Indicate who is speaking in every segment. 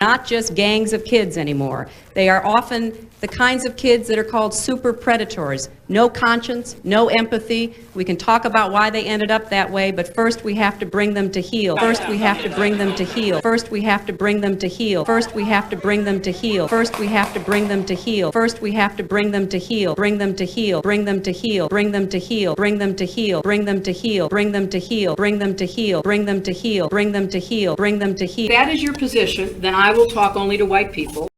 Speaker 1: Not just gangs of kids anymore. They are often the kinds of kids that are called super predators. No conscience, no empathy. We can talk about why they ended up that way, but first we have to bring them to heal. First we have to bring them to heal. First we have to bring them to heal. First we have to bring them to heal. First we have to bring them to heal. First we have to bring them to heal. Bring them to heal. Bring them to heal. Bring them to heal. Bring them to heal. Bring them to heal. Bring them to heal. Bring them to heal. Bring them to heal. Bring them to heal. Bring them to heal.
Speaker 2: If that is your position, then I will talk only to white people.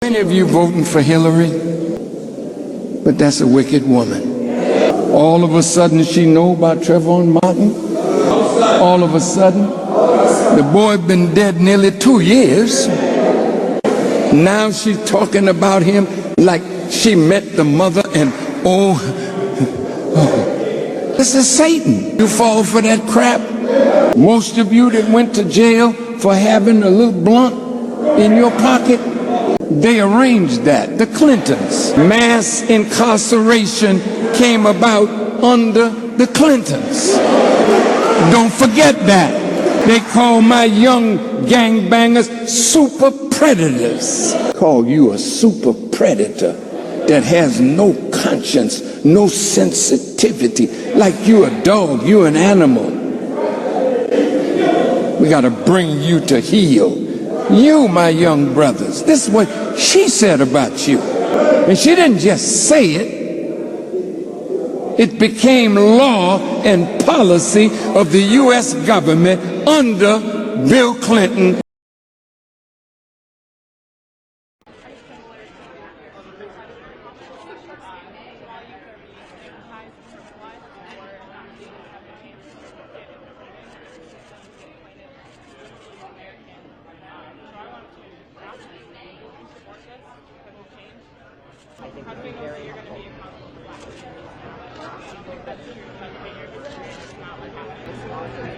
Speaker 3: Many of you voting for Hillary, but that's a wicked woman. All of a sudden she know about Trayvon Martin. All of a sudden, the boy been dead nearly 2 years. Now she's talking about him like she met the mother and this is Satan. You fall for that crap. Most of you that went to jail for having a little blunt in your pocket, they arranged that. The Clintons. Mass incarceration came about under the Clintons. Don't forget that. They call my young gangbangers super predators. Call you a super predator that has no conscience, no sensitivity. Like you a dog, you an animal. We got to bring you to heel. You, my young brothers, this is what she said about you. And she didn't just say it. It became law and policy of the U.S. government under Bill Clinton.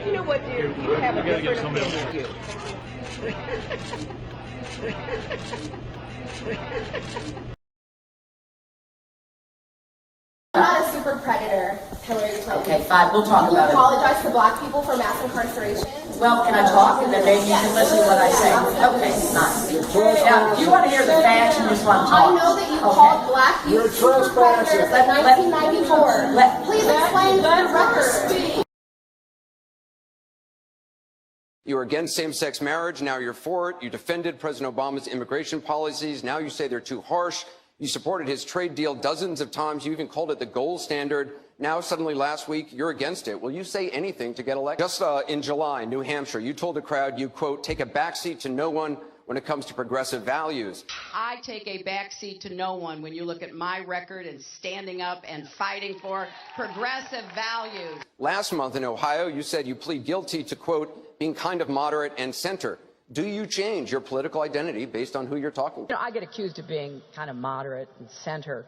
Speaker 4: You know what, dear? You have a different opinion.
Speaker 5: I'm not a super predator, Hillary Clinton.
Speaker 4: Okay, fine, we'll talk about it.
Speaker 5: You apologize to black people for mass incarceration?
Speaker 4: Well, can I talk and then maybe you can listen to what I say? Okay, nice. Now, you want to hear the facts, you just want to talk.
Speaker 5: I know that you called black youth super predators in 1994. Please explain the record.
Speaker 6: You were against same-sex marriage, now you're for it. You defended President Obama's immigration policies, now you say they're too harsh. You supported his trade deal dozens of times. You even called it the gold standard. Now, suddenly last week, you're against it. Will you say anything to get elected? Just in July, New Hampshire, you told the crowd you, quote, take a backseat to no one when it comes to progressive values.
Speaker 2: I take a backseat to no one when you look at my record and standing up and fighting for progressive values.
Speaker 6: Last month in Ohio, you said you plead guilty to, quote, being kind of moderate and center. Do you change your political identity based on who you're talking to?
Speaker 7: You know, I get accused of being kind of moderate and center.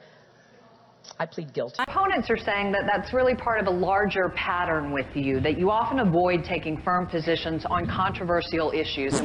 Speaker 7: I plead guilty.
Speaker 8: Opponents are saying that that's really part of a larger pattern with you, that you often avoid taking firm positions on controversial issues.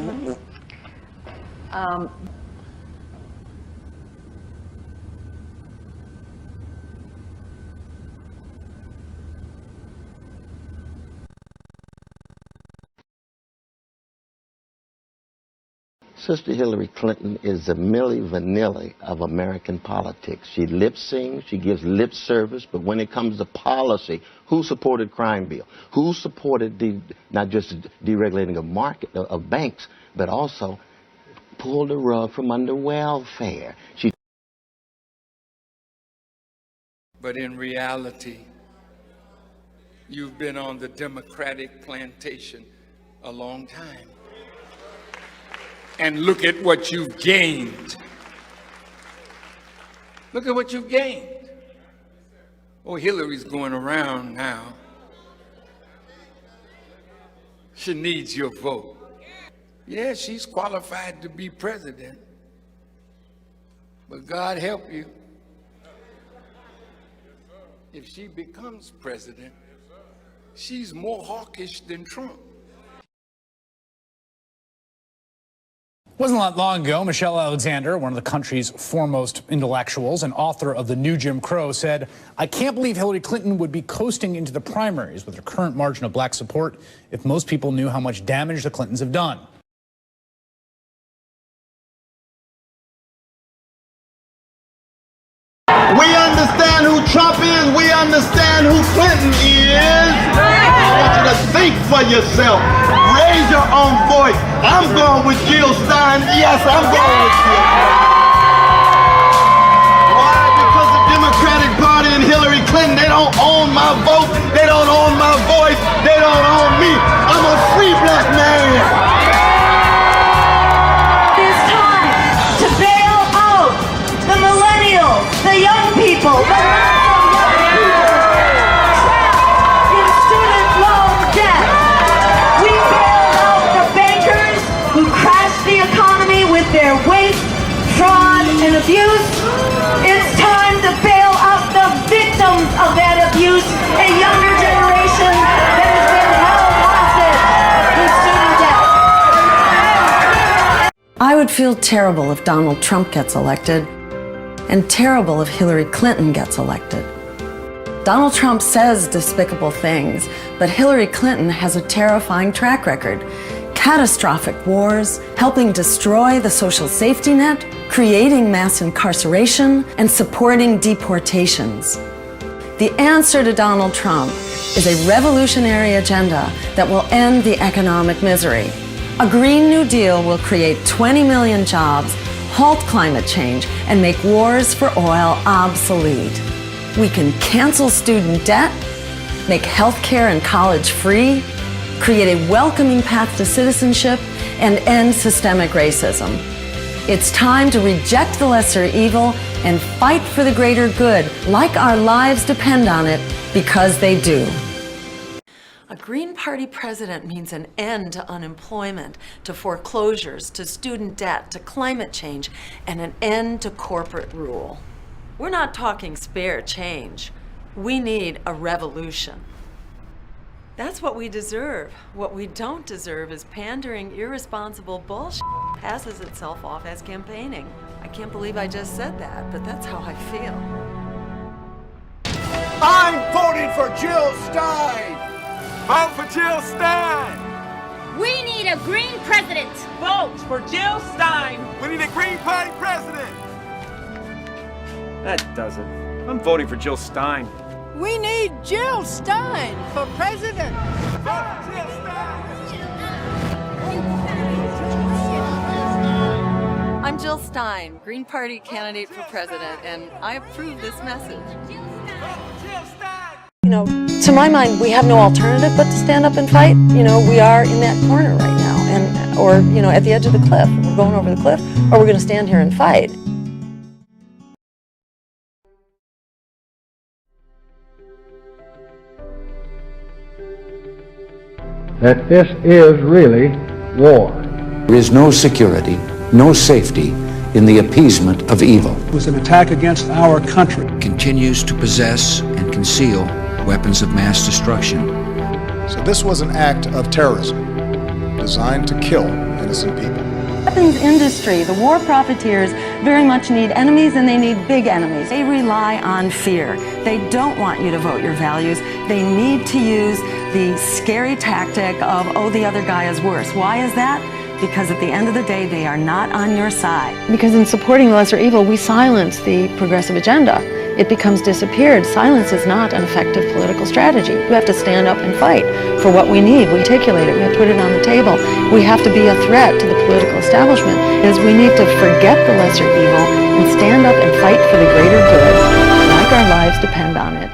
Speaker 9: Sister Hillary Clinton is the Milli Vanilli of American politics. She lip sings, she gives lip service, but when it comes to policy, who supported crime bill? Who supported not just deregulating of market of banks, but also pulled the rug from under welfare?
Speaker 3: But in reality, you've been on the Democratic plantation a long time. And look at what you've gained. Look at what you've gained. Oh, Hillary's going around now. She needs your vote. Yeah, she's qualified to be president. But God help you. If she becomes president, she's more hawkish than Trump.
Speaker 10: Wasn't that long ago, Michelle Alexander, one of the country's foremost intellectuals and author of The New Jim Crow, said, "I can't believe Hillary Clinton would be coasting into the primaries with her current margin of black support if most people knew how much damage the Clintons have done."
Speaker 11: We understand who Trump is. We understand who Clinton is. I want you to think for yourself. Raise your own voice. I'm going with Jill Stein. Yes, I'm going with Jill. Why? Because the Democratic Party and Hillary Clinton, they don't own my vote. They don't own my voice. They don't own me. I'm a free black man.
Speaker 12: The young people, the trapped in student loan debt. We bailed out the bankers who crashed the economy with their waste, fraud, and abuse. It's time to bail out the victims of that abuse, a younger generation that has been held hostage in student debt.
Speaker 13: I would feel terrible if Donald Trump gets elected, and terrible if Hillary Clinton gets elected. Donald Trump says despicable things, but Hillary Clinton has a terrifying track record. Catastrophic wars, helping destroy the social safety net, creating mass incarceration, and supporting deportations. The answer to Donald Trump is a revolutionary agenda that will end the economic misery. A Green New Deal will create 20 million jobs, halt climate change, and make wars for oil obsolete. We can cancel student debt, make healthcare and college free, create a welcoming path to citizenship, and end systemic racism. It's time to reject the lesser evil and fight for the greater good, like our lives depend on it, because they do. A Green Party president means an end to unemployment, to foreclosures, to student debt, to climate change, and an end to corporate rule. We're not talking spare change. We need a revolution. That's what we deserve. What we don't deserve is pandering, irresponsible bullshit that passes itself off as campaigning. I can't believe I just said that, but that's how I feel.
Speaker 11: I'm voting for Jill Stein. Vote for Jill Stein!
Speaker 12: We need a green president!
Speaker 14: Vote for Jill Stein!
Speaker 11: We need a Green Party president!
Speaker 14: That does it. I'm voting for Jill Stein.
Speaker 12: We need Jill Stein for president!
Speaker 11: Vote for Jill Stein!
Speaker 13: I'm Jill Stein, Green Party candidate for president, and I approve this message. You know, to my mind, we have no alternative but to stand up and fight. You know, we are in that corner right now, or you know, at the edge of the cliff. We're going over the cliff, or we're going to stand here and fight.
Speaker 15: That this is really war.
Speaker 3: There is no security, no safety in the appeasement of evil.
Speaker 15: It was an attack against our country.
Speaker 3: Continues to possess and conceal weapons of mass destruction.
Speaker 15: So this was an act of terrorism designed to kill innocent people.
Speaker 13: Weapons industry, the war profiteers very much need enemies, and they need big enemies. They rely on fear. They don't want you to vote your values. They need to use the scary tactic of, oh, the other guy is worse. Why is that? Because at the end of the day, they are not on your side. Because in supporting the lesser evil, we silence the progressive agenda. It becomes disappeared. Silence is not an effective political strategy. We have to stand up and fight for what we need. We articulate it. We have to put it on the table. We have to be a threat to the political establishment. Is we need to forget the lesser evil and stand up and fight for the greater good, like our lives depend on it.